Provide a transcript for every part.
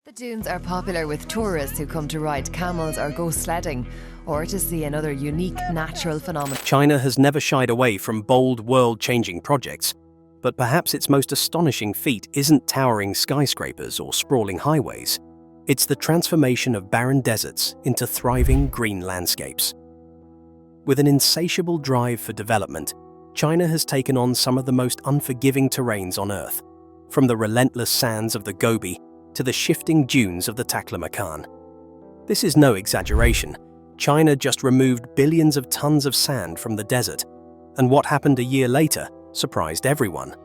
The dunes are popular with tourists who come to ride camels or go sledding, or to see another unique natural phenomenon. China has never shied away from bold, world-changing projects, but perhaps its most astonishing feat isn't towering skyscrapers or sprawling highways. It's the transformation of barren deserts into thriving green landscapes. With an insatiable drive for development, China has taken on some of the most unforgiving terrains on Earth, from the relentless sands of the Gobi to the shifting dunes of the Taklamakan. This is no exaggeration. China just removed billions of tons of sand from the desert, and what happened a year later surprised everyone.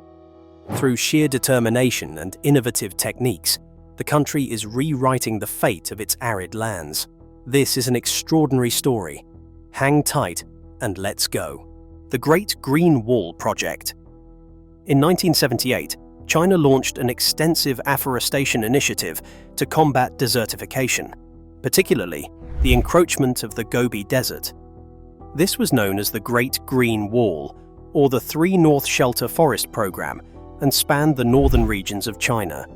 Through sheer determination and innovative techniques, the country is rewriting the fate of its arid lands. This is an extraordinary story. Hang tight and let's go. The Great Green Wall Project. In 1978, China launched an extensive afforestation initiative to combat desertification, particularly the encroachment of the Gobi Desert. This was known as the Great Green Wall, or the Three North Shelter Forest Program, and spanned the northern regions of China.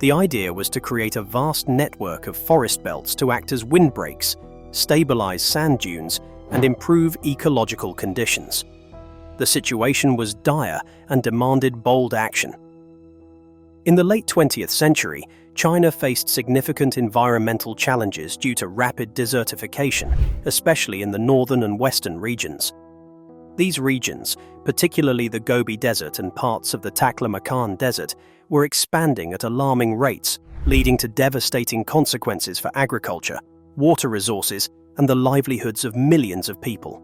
The idea was to create a vast network of forest belts to act as windbreaks, stabilize sand dunes, and improve ecological conditions. The situation was dire and demanded bold action. In the late 20th century, China faced significant environmental challenges due to rapid desertification, especially in the northern and western regions. These regions, particularly the Gobi Desert and parts of the Taklamakan Desert, were expanding at alarming rates, leading to devastating consequences for agriculture, water resources, and the livelihoods of millions of people.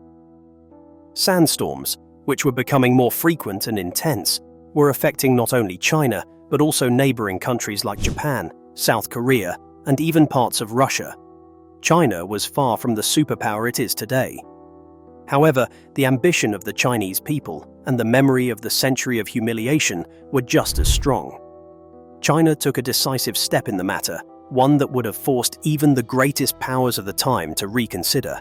Sandstorms, which were becoming more frequent and intense, were affecting not only China, but also neighboring countries like Japan, South Korea, and even parts of Russia. China was far from the superpower it is today. However, the ambition of the Chinese people and the memory of the century of humiliation were just as strong. China took a decisive step in the matter, one that would have forced even the greatest powers of the time to reconsider.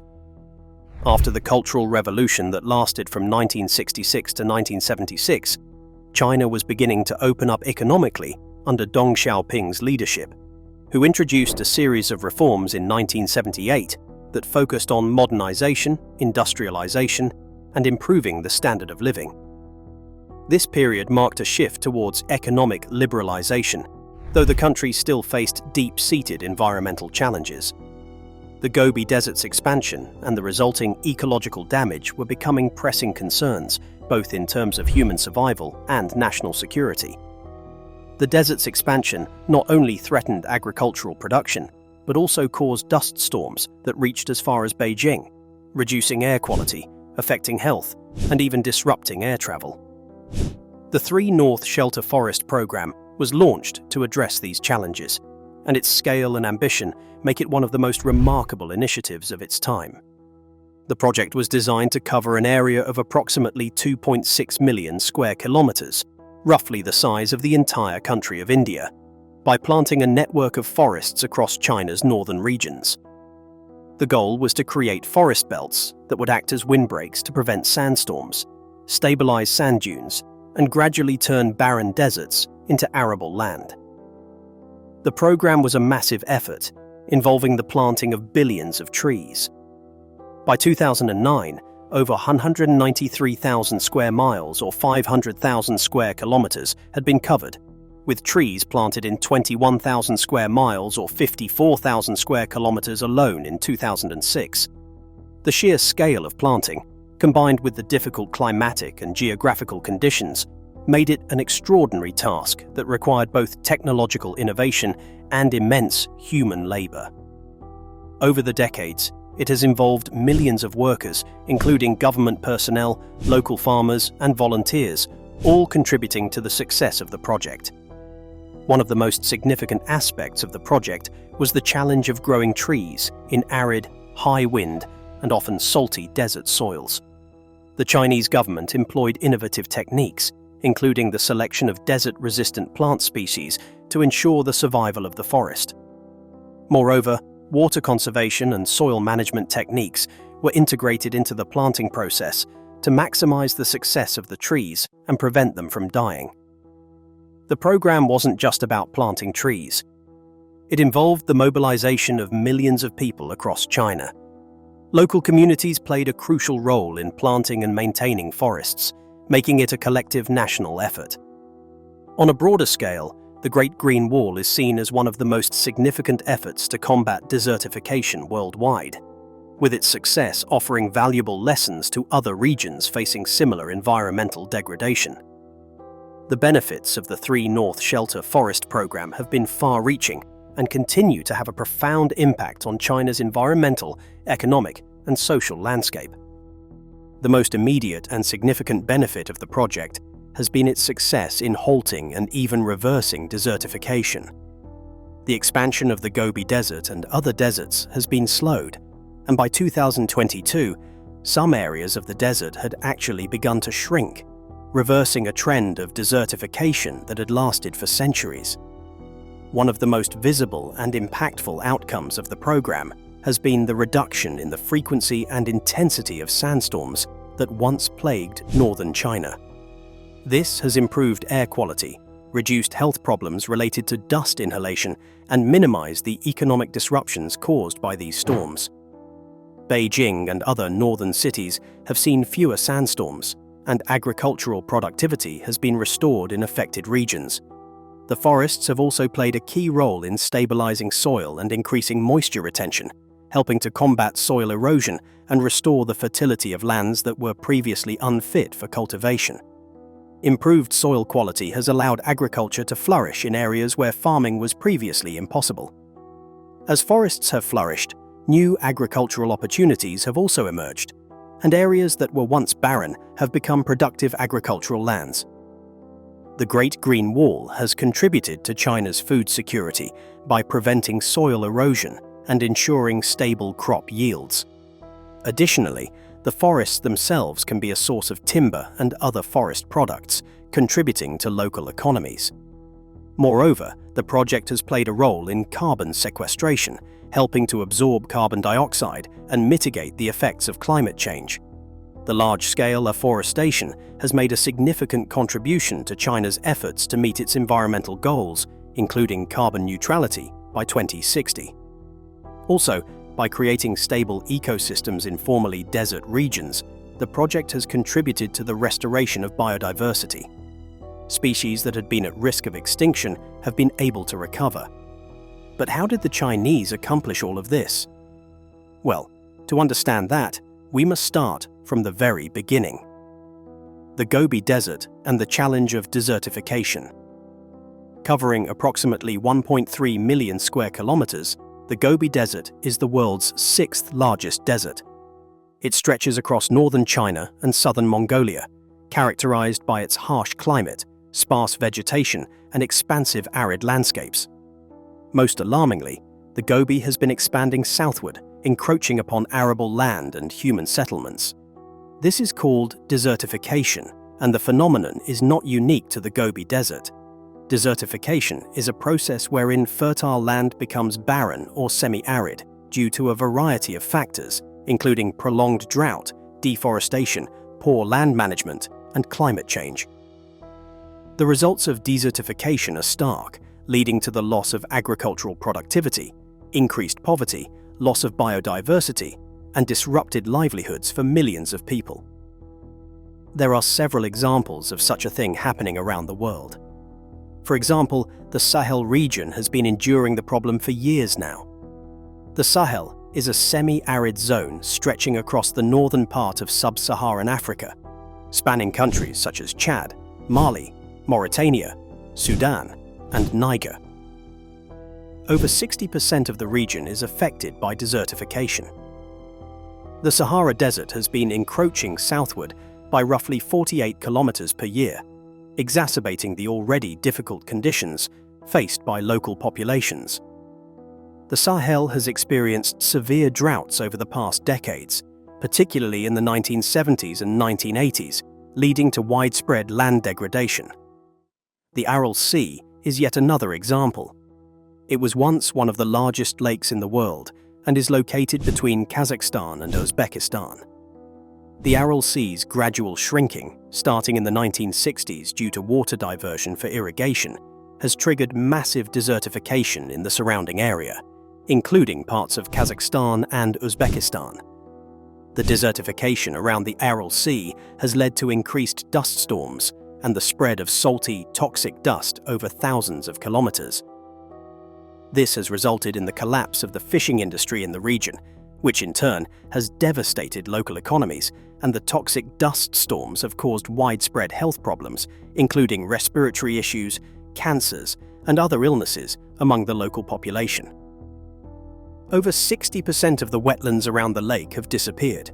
After the Cultural Revolution that lasted from 1966 to 1976, China was beginning to open up economically under Deng Xiaoping's leadership, who introduced a series of reforms in 1978 that focused on modernization, industrialization, and improving the standard of living. This period marked a shift towards economic liberalization, though the country still faced deep-seated environmental challenges. The Gobi Desert's expansion and the resulting ecological damage were becoming pressing concerns, both in terms of human survival and national security. The desert's expansion not only threatened agricultural production, but also caused dust storms that reached as far as Beijing, reducing air quality, affecting health, and even disrupting air travel. The Three North Shelter Forest Program was launched to address these challenges, and its scale and ambition make it one of the most remarkable initiatives of its time. The project was designed to cover an area of approximately 2.6 million square kilometers, roughly the size of the entire country of India, by planting a network of forests across China's northern regions. The goal was to create forest belts that would act as windbreaks to prevent sandstorms, stabilize sand dunes, and gradually turn barren deserts into arable land. The program was a massive effort, involving the planting of billions of trees. By 2009, over 193,000 square miles or 500,000 square kilometers had been covered, with trees planted in 21,000 square miles or 54,000 square kilometers alone in 2006. The sheer scale of planting, combined with the difficult climatic and geographical conditions, made it an extraordinary task that required both technological innovation and immense human labor. Over the decades, it has involved millions of workers, including government personnel, local farmers, and volunteers, all contributing to the success of the project. One of the most significant aspects of the project was the challenge of growing trees in arid, high-wind, and often salty desert soils. The Chinese government employed innovative techniques, including the selection of desert-resistant plant species to ensure the survival of the forest. Moreover, water conservation and soil management techniques were integrated into the planting process to maximize the success of the trees and prevent them from dying. The program wasn't just about planting trees. It involved the mobilization of millions of people across China. Local communities played a crucial role in planting and maintaining forests, making it a collective national effort. On a broader scale, the Great Green Wall is seen as one of the most significant efforts to combat desertification worldwide, with its success offering valuable lessons to other regions facing similar environmental degradation. The benefits of the 3 North Shelter Forest Program have been far-reaching and continue to have a profound impact on China's environmental, economic, and social landscape. The most immediate and significant benefit of the project has been its success in halting and even reversing desertification. The expansion of the Gobi Desert and other deserts has been slowed, and by 2022, some areas of the desert had actually begun to shrink, reversing a trend of desertification that had lasted for centuries. One of the most visible and impactful outcomes of the program has been the reduction in the frequency and intensity of sandstorms that once plagued northern China. This has improved air quality, reduced health problems related to dust inhalation, and minimized the economic disruptions caused by these storms. Beijing and other northern cities have seen fewer sandstorms, and agricultural productivity has been restored in affected regions. The forests have also played a key role in stabilizing soil and increasing moisture retention, helping to combat soil erosion and restore the fertility of lands that were previously unfit for cultivation. Improved soil quality has allowed agriculture to flourish in areas where farming was previously impossible. As forests have flourished, new agricultural opportunities have also emerged, and areas that were once barren have become productive agricultural lands. The Great Green Wall has contributed to China's food security by preventing soil erosion and ensuring stable crop yields. Additionally, the forests themselves can be a source of timber and other forest products, contributing to local economies. Moreover, the project has played a role in carbon sequestration, helping to absorb carbon dioxide and mitigate the effects of climate change. The large-scale afforestation has made a significant contribution to China's efforts to meet its environmental goals, including carbon neutrality by 2060. Also, by creating stable ecosystems in formerly desert regions, the project has contributed to the restoration of biodiversity. Species that had been at risk of extinction have been able to recover. But how did the Chinese accomplish all of this? Well, to understand that, we must start from the very beginning. The Gobi Desert and the challenge of desertification. Covering approximately 1.3 million square kilometers, the Gobi Desert is the world's 6th largest desert. It stretches across northern China and southern Mongolia, characterized by its harsh climate, sparse vegetation, and expansive arid landscapes. Most alarmingly, the Gobi has been expanding southward, encroaching upon arable land and human settlements. This is called desertification, and the phenomenon is not unique to the Gobi Desert. Desertification is a process wherein fertile land becomes barren or semi-arid due to a variety of factors, including prolonged drought, deforestation, poor land management, and climate change. The results of desertification are stark, leading to the loss of agricultural productivity, increased poverty, loss of biodiversity, and disrupted livelihoods for millions of people. There are several examples of such a thing happening around the world. For example, the Sahel region has been enduring the problem for years now. The Sahel is a semi-arid zone stretching across the northern part of sub-Saharan Africa, spanning countries such as Chad, Mali, Mauritania, Sudan, and Niger. Over 60% of the region is affected by desertification. The Sahara Desert has been encroaching southward by roughly 48 kilometers per year, exacerbating the already difficult conditions faced by local populations. The Sahel has experienced severe droughts over the past decades, particularly in the 1970s and 1980s, leading to widespread land degradation. The Aral Sea is yet another example. It was once one of the largest lakes in the world and is located between Kazakhstan and Uzbekistan. The Aral Sea's gradual shrinking, starting in the 1960s due to water diversion for irrigation, has triggered massive desertification in the surrounding area, including parts of Kazakhstan and Uzbekistan. The desertification around the Aral Sea has led to increased dust storms and the spread of salty, toxic dust over thousands of kilometers. This has resulted in the collapse of the fishing industry in the region, which in turn has devastated local economies, and the toxic dust storms have caused widespread health problems, including respiratory issues, cancers, and other illnesses among the local population. Over 60% of the wetlands around the lake have disappeared.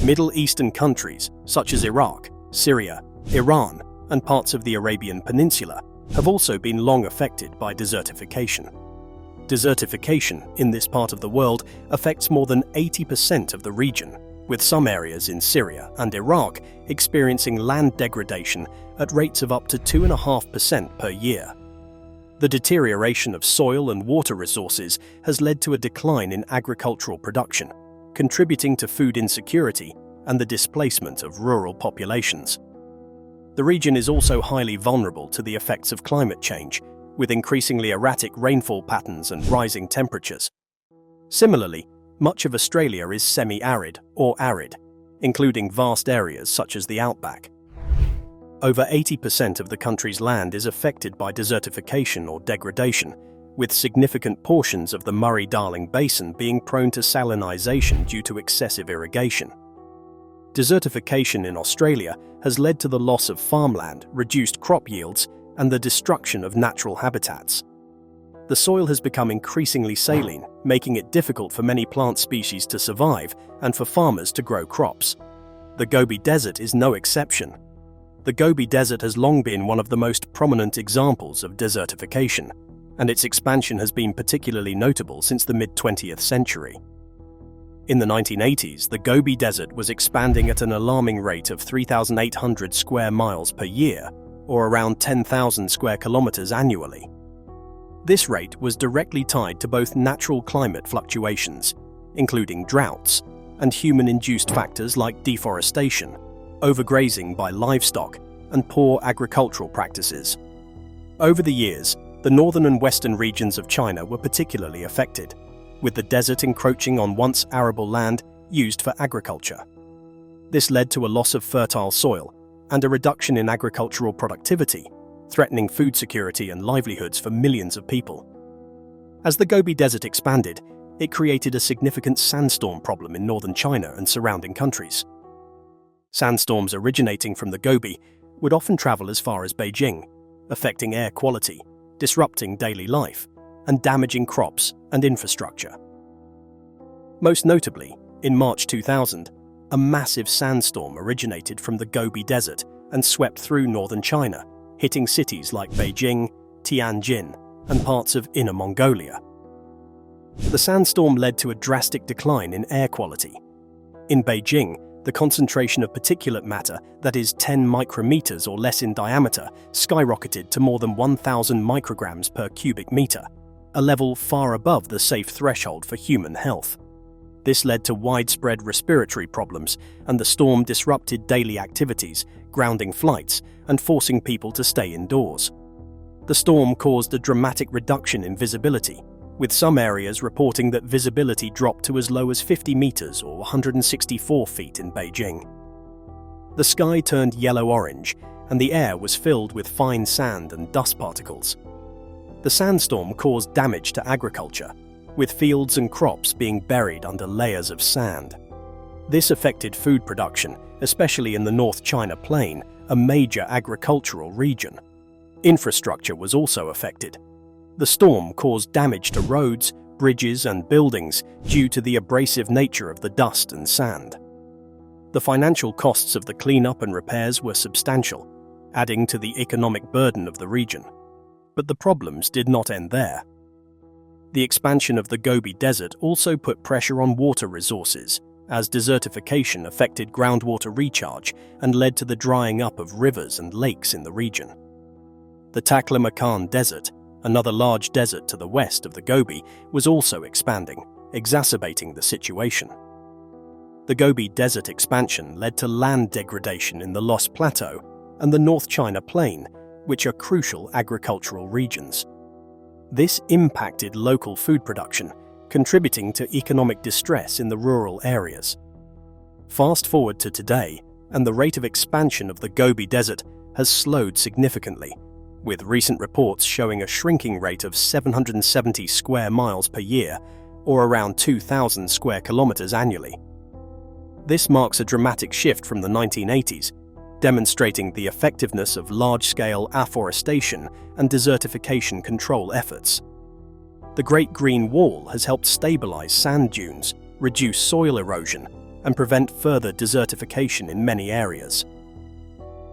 Middle Eastern countries, such as Iraq, Syria, Iran, and parts of the Arabian Peninsula, have also been long affected by desertification. Desertification in this part of the world affects more than 80% of the region, with some areas in Syria and Iraq experiencing land degradation at rates of up to 2.5% per year. The deterioration of soil and water resources has led to a decline in agricultural production, contributing to food insecurity and the displacement of rural populations. The region is also highly vulnerable to the effects of climate change, with increasingly erratic rainfall patterns and rising temperatures. Similarly, much of Australia is semi-arid or arid, including vast areas such as the outback. Over 80% of the country's land is affected by desertification or degradation, with significant portions of the Murray-Darling Basin being prone to salinization due to excessive irrigation. Desertification in Australia has led to the loss of farmland, reduced crop yields, and the destruction of natural habitats. The soil has become increasingly saline, making it difficult for many plant species to survive and for farmers to grow crops. The Gobi Desert is no exception. The Gobi Desert has long been one of the most prominent examples of desertification, and its expansion has been particularly notable since the mid-20th century. In the 1980s, the Gobi Desert was expanding at an alarming rate of 3,800 square miles per year, or around 10,000 square kilometers annually. This rate was directly tied to both natural climate fluctuations, including droughts, and human-induced factors like deforestation, overgrazing by livestock, and poor agricultural practices. Over the years, the northern and western regions of China were particularly affected, with the desert encroaching on once arable land used for agriculture. This led to a loss of fertile soil and a reduction in agricultural productivity, threatening food security and livelihoods for millions of people. As the Gobi Desert expanded, it created a significant sandstorm problem in northern China and surrounding countries. Sandstorms originating from the Gobi would often travel as far as Beijing, affecting air quality, disrupting daily life, and damaging crops and infrastructure. Most notably, in March 2000, a massive sandstorm originated from the Gobi Desert and swept through northern China, hitting cities like Beijing, Tianjin, and parts of Inner Mongolia. The sandstorm led to a drastic decline in air quality. In Beijing, the concentration of particulate matter, that is 10 micrometers or less in diameter, skyrocketed to more than 1,000 micrograms per cubic meter, a level far above the safe threshold for human health. This led to widespread respiratory problems, and the storm disrupted daily activities, grounding flights, and forcing people to stay indoors. The storm caused a dramatic reduction in visibility, with some areas reporting that visibility dropped to as low as 50 meters or 164 feet in Beijing. The sky turned yellow-orange, and the air was filled with fine sand and dust particles. The sandstorm caused damage to agriculture, with fields and crops being buried under layers of sand. This affected food production, especially in the North China Plain, a major agricultural region. Infrastructure was also affected. The storm caused damage to roads, bridges, and buildings due to the abrasive nature of the dust and sand. The financial costs of the cleanup and repairs were substantial, adding to the economic burden of the region. But the problems did not end there. The expansion of the Gobi Desert also put pressure on water resources, as desertification affected groundwater recharge and led to the drying up of rivers and lakes in the region. The Taklamakan Desert, another large desert to the west of the Gobi, was also expanding, exacerbating the situation. The Gobi Desert expansion led to land degradation in the Lost Plateau and the North China Plain, which are crucial agricultural regions. This impacted local food production, contributing to economic distress in the rural areas. Fast forward to today, and the rate of expansion of the Gobi Desert has slowed significantly, with recent reports showing a shrinking rate of 770 square miles per year, or around 2,000 square kilometers annually. This marks a dramatic shift from the 1980s, demonstrating the effectiveness of large-scale afforestation and desertification control efforts. The Great Green Wall has helped stabilize sand dunes, reduce soil erosion, and prevent further desertification in many areas.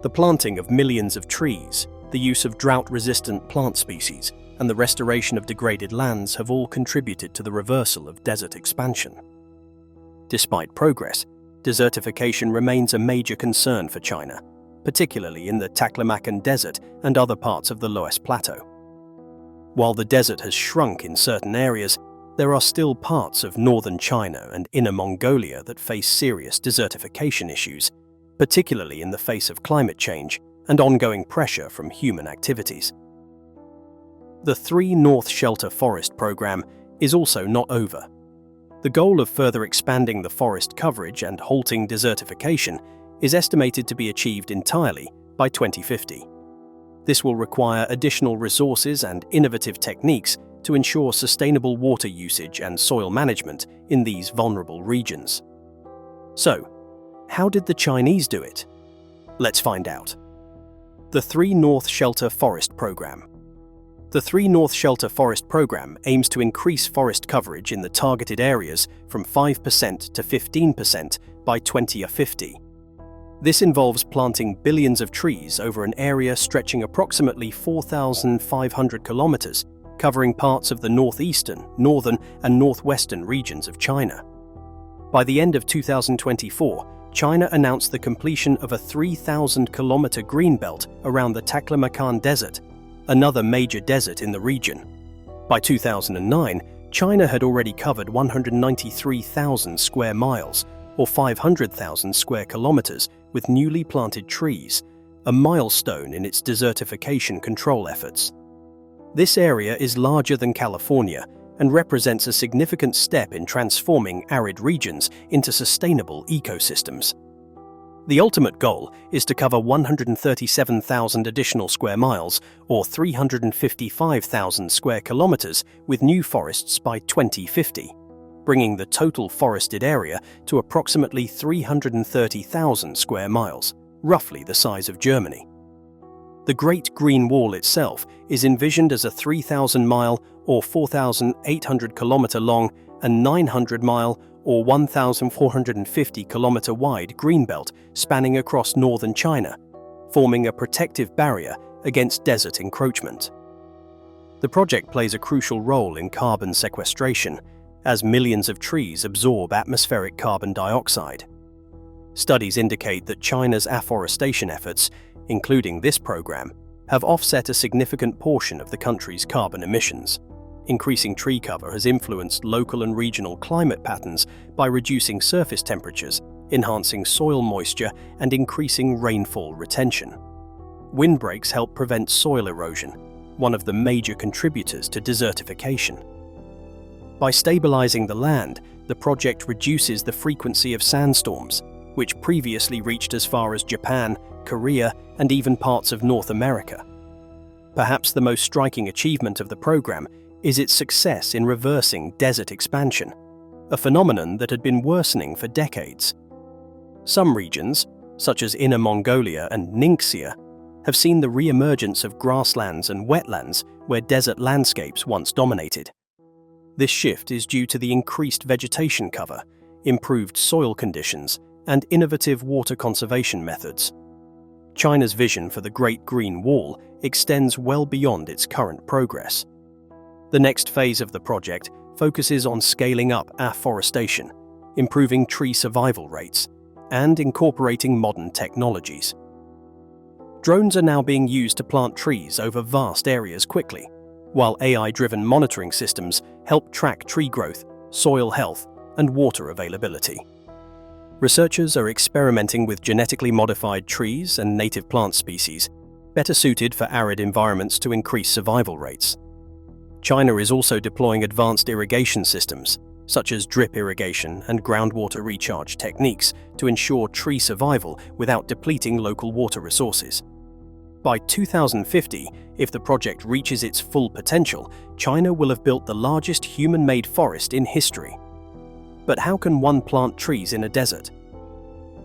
The planting of millions of trees, the use of drought-resistant plant species, and the restoration of degraded lands have all contributed to the reversal of desert expansion. Despite progress, desertification remains a major concern for China, particularly in the Taklamakan Desert and other parts of the Loess Plateau. While the desert has shrunk in certain areas, there are still parts of northern China and Inner Mongolia that face serious desertification issues, particularly in the face of climate change and ongoing pressure from human activities. The 3 North Shelter Forest Program is also not over. The goal of further expanding the forest coverage and halting desertification is estimated to be achieved entirely by 2050. This will require additional resources and innovative techniques to ensure sustainable water usage and soil management in these vulnerable regions. So, how did the Chinese do it? Let's find out. The 3 North Shelter Forest Program. The 3 North Shelter Forest Program aims to increase forest coverage in the targeted areas from 5% to 15% by 2050. This involves planting billions of trees over an area stretching approximately 4,500 kilometers, covering parts of the northeastern, northern, and northwestern regions of China. By the end of 2024, China announced the completion of a 3,000-kilometer greenbelt around the Taklamakan Desert, another major desert in the region. By 2009, China had already covered 193,000 square miles, or 500,000 square kilometers, with newly planted trees, a milestone in its desertification control efforts. This area is larger than California and represents a significant step in transforming arid regions into sustainable ecosystems. The ultimate goal is to cover 137,000 additional square miles, or 355,000 square kilometers, with new forests by 2050, bringing the total forested area to approximately 330,000 square miles, roughly the size of Germany. The Great Green Wall itself is envisioned as a 3,000-mile or 4,800-kilometer long and 900-mile or 1,450-kilometer wide greenbelt spanning across northern China, forming a protective barrier against desert encroachment. The project plays a crucial role in carbon sequestration, as millions of trees absorb atmospheric carbon dioxide. Studies indicate that China's afforestation efforts, including this program, have offset a significant portion of the country's carbon emissions. Increasing tree cover has influenced local and regional climate patterns by reducing surface temperatures, enhancing soil moisture, and increasing rainfall retention. Windbreaks help prevent soil erosion, one of the major contributors to desertification. By stabilizing the land, the project reduces the frequency of sandstorms, which previously reached as far as Japan, Korea, and even parts of North America. Perhaps the most striking achievement of the program is its success in reversing desert expansion, a phenomenon that had been worsening for decades. Some regions, such as Inner Mongolia and Ningxia, have seen the re-emergence of grasslands and wetlands where desert landscapes once dominated. This shift is due to the increased vegetation cover, improved soil conditions, and innovative water conservation methods. China's vision for the Great Green Wall extends well beyond its current progress. The next phase of the project focuses on scaling up afforestation, improving tree survival rates, and incorporating modern technologies. Drones are now being used to plant trees over vast areas quickly, while AI-driven monitoring systems help track tree growth, soil health, and water availability. Researchers are experimenting with genetically modified trees and native plant species, better suited for arid environments to increase survival rates. China is also deploying advanced irrigation systems, such as drip irrigation and groundwater recharge techniques, to ensure tree survival without depleting local water resources. By 2050, if the project reaches its full potential, China will have built the largest human-made forest in history. But how can one plant trees in a desert?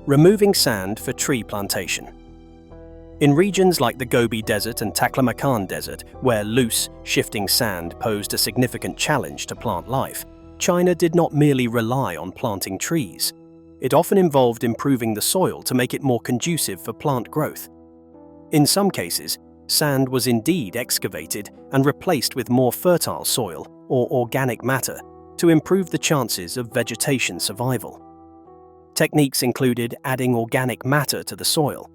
Removing sand for tree plantation. In regions like the Gobi Desert and Taklamakan Desert, where loose, shifting sand posed a significant challenge to plant life, China did not merely rely on planting trees. It often involved improving the soil to make it more conducive for plant growth. In some cases, sand was indeed excavated and replaced with more fertile soil or organic matter to improve the chances of vegetation survival. Techniques included adding organic matter to the soil,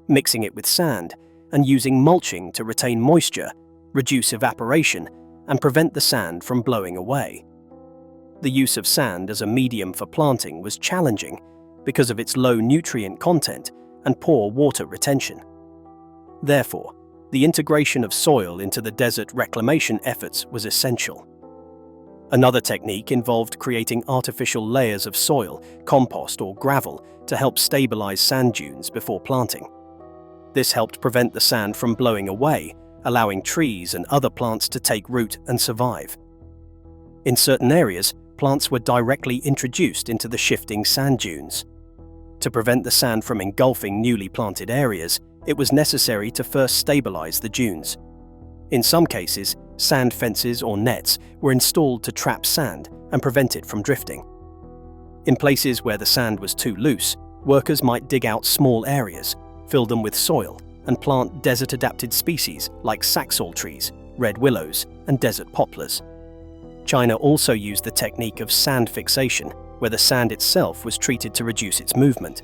mixing it with sand, and using mulching to retain moisture, reduce evaporation, and prevent the sand from blowing away. The use of sand as a medium for planting was challenging because of its low nutrient content and poor water retention. Therefore, the integration of soil into the desert reclamation efforts was essential. Another technique involved creating artificial layers of soil, compost, or gravel to help stabilize sand dunes before planting. This helped prevent the sand from blowing away, allowing trees and other plants to take root and survive. In certain areas, plants were directly introduced into the shifting sand dunes. To prevent the sand from engulfing newly planted areas, it was necessary to first stabilize the dunes. In some cases, sand fences or nets were installed to trap sand and prevent it from drifting. In places where the sand was too loose, workers might dig out small areas, fill them with soil, and plant desert-adapted species like saxaul trees, red willows, and desert poplars. China also used the technique of sand fixation, where the sand itself was treated to reduce its movement.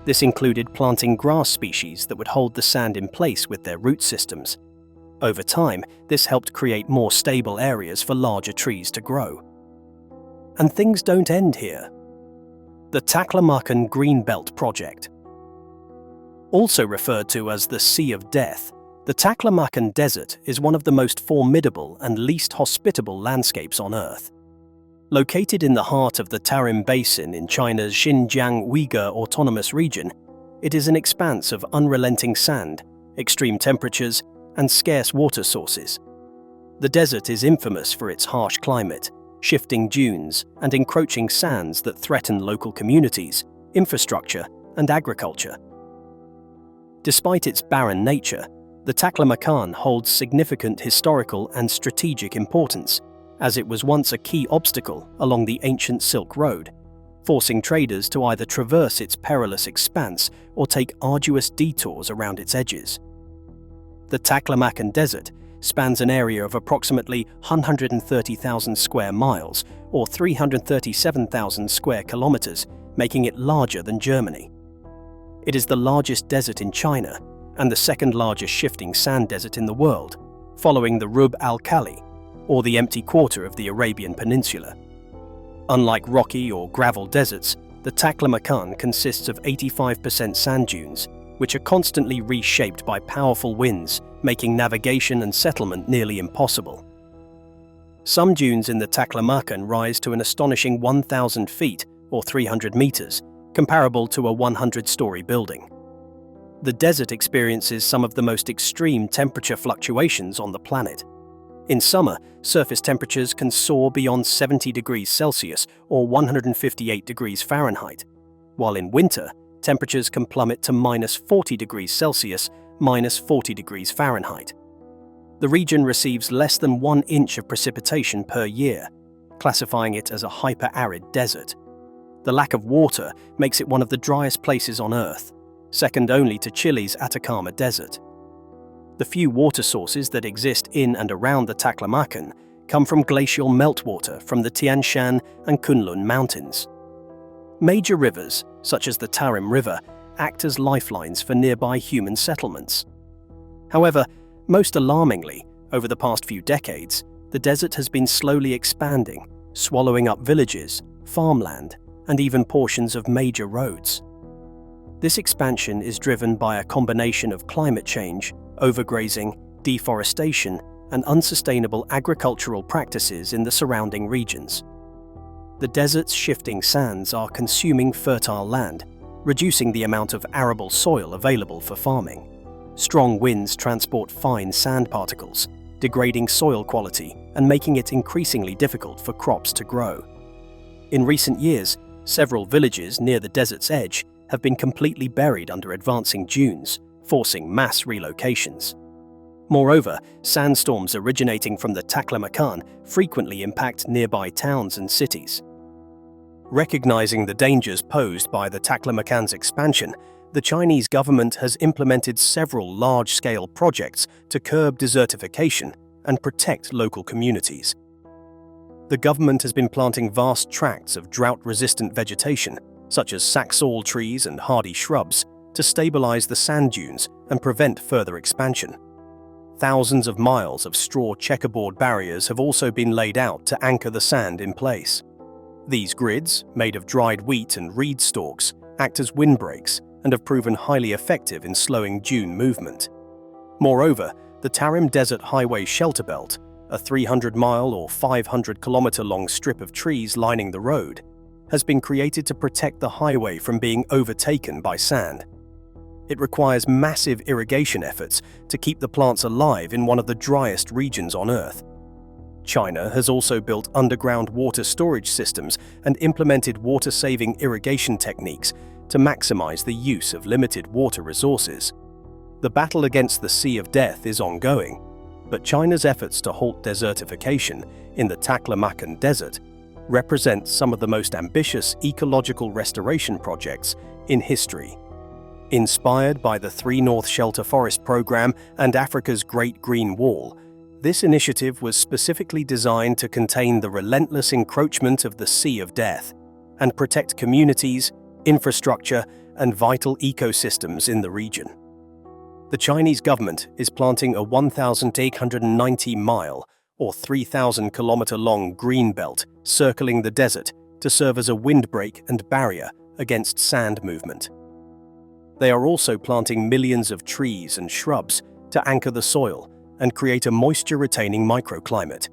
This included planting grass species that would hold the sand in place with their root systems. Over time, this helped create more stable areas for larger trees to grow. And things don't end here. The Taklamakan Greenbelt Project. Also referred to as the Sea of Death, the Taklamakan Desert is one of the most formidable and least hospitable landscapes on Earth. Located in the heart of the Tarim Basin in China's Xinjiang Uyghur Autonomous Region, it is an expanse of unrelenting sand, extreme temperatures, and scarce water sources. The desert is infamous for its harsh climate, shifting dunes, and encroaching sands that threaten local communities, infrastructure, and agriculture. Despite its barren nature, the Taklamakan holds significant historical and strategic importance, as it was once a key obstacle along the ancient Silk Road, forcing traders to either traverse its perilous expanse or take arduous detours around its edges. The Taklamakan Desert spans an area of approximately 130,000 square miles or 337,000 square kilometers, making it larger than Germany. It is the largest desert in China and the second largest shifting sand desert in the world, following the Rub al-Khali, or the empty quarter of the Arabian Peninsula. Unlike rocky or gravel deserts, the Taklamakan consists of 85% sand dunes, which are constantly reshaped by powerful winds, making navigation and settlement nearly impossible. Some dunes in the Taklamakan rise to an astonishing 1,000 feet or 300 meters, comparable to a 100-story building. The desert experiences some of the most extreme temperature fluctuations on the planet. In summer, surface temperatures can soar beyond 70 degrees Celsius or 158 degrees Fahrenheit, while in winter, temperatures can plummet to -40 degrees Celsius, -40 degrees Fahrenheit. The region receives less than 1 inch of precipitation per year, classifying it as a hyper-arid desert. The lack of water makes it one of the driest places on Earth, second only to Chile's Atacama Desert. The few water sources that exist in and around the Taklamakan come from glacial meltwater from the Tian Shan and Kunlun mountains. Major rivers, such as the Tarim River, act as lifelines for nearby human settlements. However, most alarmingly, over the past few decades, the desert has been slowly expanding, swallowing up villages, farmland, and even portions of major roads. This expansion is driven by a combination of climate change, overgrazing, deforestation, and unsustainable agricultural practices in the surrounding regions. The desert's shifting sands are consuming fertile land, reducing the amount of arable soil available for farming. Strong winds transport fine sand particles, degrading soil quality and making it increasingly difficult for crops to grow. In recent years, several villages near the desert's edge have been completely buried under advancing dunes, forcing mass relocations. Moreover, sandstorms originating from the Taklamakan frequently impact nearby towns and cities. Recognizing the dangers posed by the Taklamakan's expansion, the Chinese government has implemented several large-scale projects to curb desertification and protect local communities. The government has been planting vast tracts of drought-resistant vegetation, such as saxaul trees and hardy shrubs, to stabilize the sand dunes and prevent further expansion. Thousands of miles of straw checkerboard barriers have also been laid out to anchor the sand in place. These grids, made of dried wheat and reed stalks, act as windbreaks and have proven highly effective in slowing dune movement. Moreover, the Tarim Desert Highway Shelter Belt, a 300-mile or 500-kilometer-long strip of trees lining the road, has been created to protect the highway from being overtaken by sand. It requires massive irrigation efforts to keep the plants alive in one of the driest regions on Earth. China has also built underground water storage systems and implemented water-saving irrigation techniques to maximize the use of limited water resources. The battle against the Sea of Death is ongoing, but China's efforts to halt desertification in the Taklamakan Desert represent some of the most ambitious ecological restoration projects in history. Inspired by the 3 North Shelter Forest Program and Africa's Great Green Wall, this initiative was specifically designed to contain the relentless encroachment of the Sea of Death and protect communities, infrastructure, and vital ecosystems in the region. The Chinese government is planting a 1,890-mile or 3,000-kilometer-long green belt circling the desert to serve as a windbreak and barrier against sand movement. They are also planting millions of trees and shrubs to anchor the soil and create a moisture-retaining microclimate.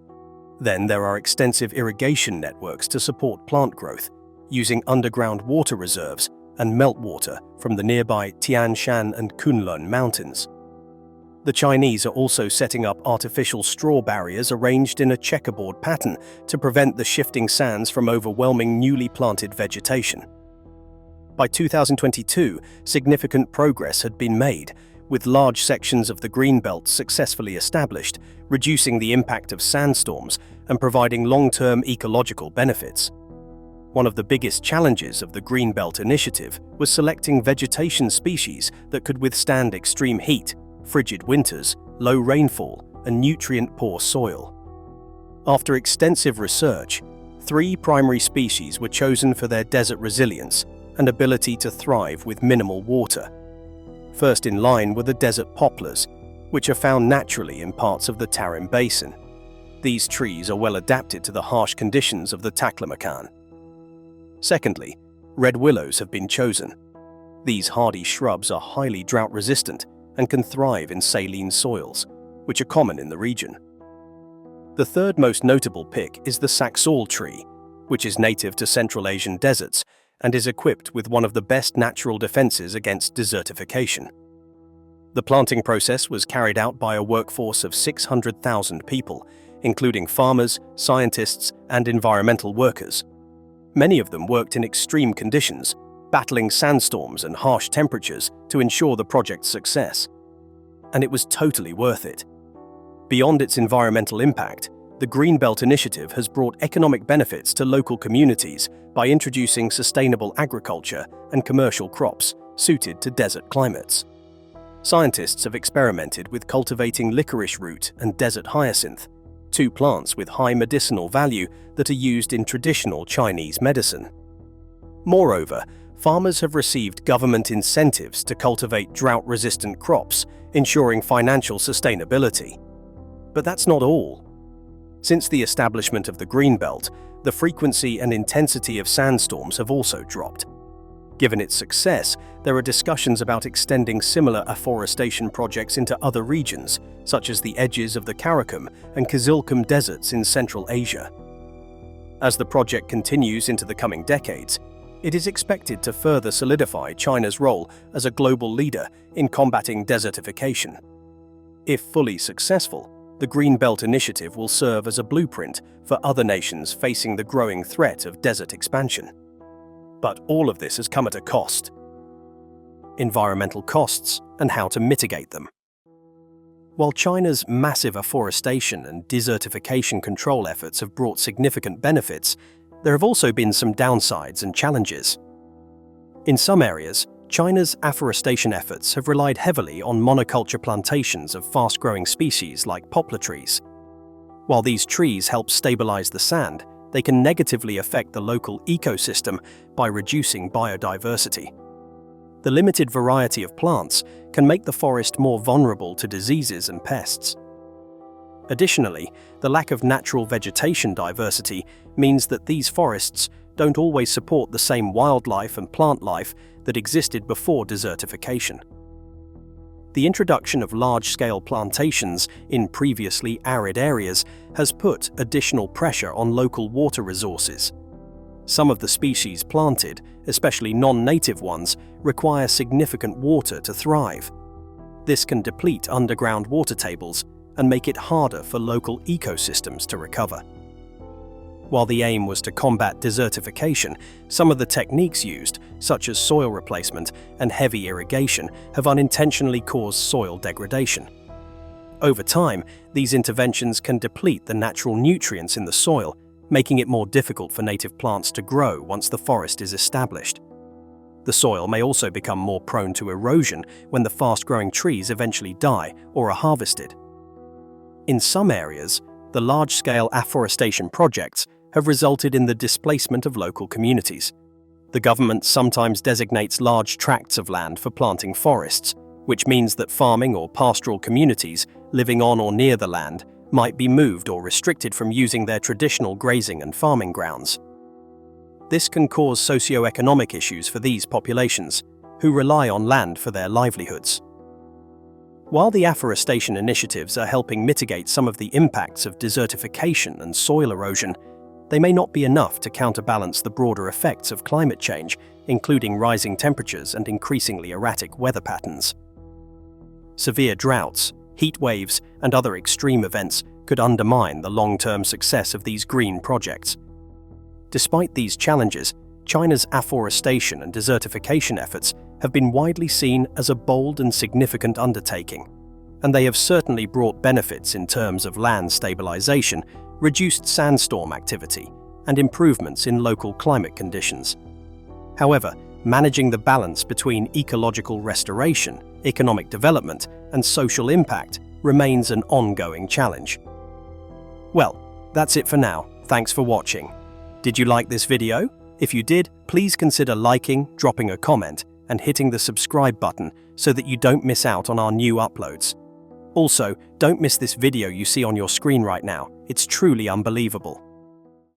Then there are extensive irrigation networks to support plant growth, using underground water reserves and meltwater from the nearby Tian Shan and Kunlun mountains. The Chinese are also setting up artificial straw barriers arranged in a checkerboard pattern to prevent the shifting sands from overwhelming newly planted vegetation. By 2022, significant progress had been made, with large sections of the greenbelt successfully established, reducing the impact of sandstorms and providing long-term ecological benefits. One of the biggest challenges of the Greenbelt initiative was selecting vegetation species that could withstand extreme heat, frigid winters, low rainfall, and nutrient-poor soil. After extensive research, 3 primary species were chosen for their desert resilience and ability to thrive with minimal water. First in line were the desert poplars, which are found naturally in parts of the Tarim Basin. These trees are well adapted to the harsh conditions of the Taklamakan. Secondly, red willows have been chosen. These hardy shrubs are highly drought-resistant and can thrive in saline soils, which are common in the region. The third most notable pick is the saxaul tree, which is native to Central Asian deserts and is equipped with one of the best natural defenses against desertification. The planting process was carried out by a workforce of 600,000 people, including farmers, scientists, and environmental workers. Many of them worked in extreme conditions, battling sandstorms and harsh temperatures to ensure the project's success. And it was totally worth it. Beyond its environmental impact, the Greenbelt Initiative has brought economic benefits to local communities by introducing sustainable agriculture and commercial crops suited to desert climates. Scientists have experimented with cultivating licorice root and desert hyacinth, 2 plants with high medicinal value that are used in traditional Chinese medicine. Moreover, farmers have received government incentives to cultivate drought-resistant crops, ensuring financial sustainability. But that's not all. Since the establishment of the Greenbelt, the frequency and intensity of sandstorms have also dropped. Given its success, there are discussions about extending similar afforestation projects into other regions, such as the edges of the Karakum and Kizilkum deserts in Central Asia. As the project continues into the coming decades, it is expected to further solidify China's role as a global leader in combating desertification. If fully successful, the Green Belt Initiative will serve as a blueprint for other nations facing the growing threat of desert expansion. But all of this has come at a cost. Environmental costs and how to mitigate them. While China's massive afforestation and desertification control efforts have brought significant benefits, there have also been some downsides and challenges. In some areas, China's afforestation efforts have relied heavily on monoculture plantations of fast-growing species like poplar trees. While these trees help stabilize the sand, they can negatively affect the local ecosystem by reducing biodiversity. The limited variety of plants can make the forest more vulnerable to diseases and pests. Additionally, the lack of natural vegetation diversity means that these forests don't always support the same wildlife and plant life that existed before desertification. The introduction of large-scale plantations in previously arid areas has put additional pressure on local water resources. Some of the species planted, especially non-native ones, require significant water to thrive. This can deplete underground water tables and make it harder for local ecosystems to recover. While the aim was to combat desertification, some of the techniques used, such as soil replacement and heavy irrigation, have unintentionally caused soil degradation. Over time, these interventions can deplete the natural nutrients in the soil, making it more difficult for native plants to grow once the forest is established. The soil may also become more prone to erosion when the fast-growing trees eventually die or are harvested. In some areas, the large-scale afforestation projects have resulted in the displacement of local communities. The government sometimes designates large tracts of land for planting forests, which means that farming or pastoral communities living on or near the land might be moved or restricted from using their traditional grazing and farming grounds. This can cause socio-economic issues for these populations, who rely on land for their livelihoods. While the afforestation initiatives are helping mitigate some of the impacts of desertification and soil erosion, they may not be enough to counterbalance the broader effects of climate change, including rising temperatures and increasingly erratic weather patterns. Severe droughts, heat waves, and other extreme events could undermine the long-term success of these green projects. Despite these challenges, China's afforestation and desertification efforts have been widely seen as a bold and significant undertaking, and they have certainly brought benefits in terms of land stabilization, reduced sandstorm activity, and improvements in local climate conditions. However, managing the balance between ecological restoration, economic development, and social impact remains an ongoing challenge. Well, that's it for now. Thanks for watching. Did you like this video? If you did, please consider liking, dropping a comment, and hitting the subscribe button so that you don't miss out on our new uploads. Also, don't miss this video you see on your screen right now. It's truly unbelievable.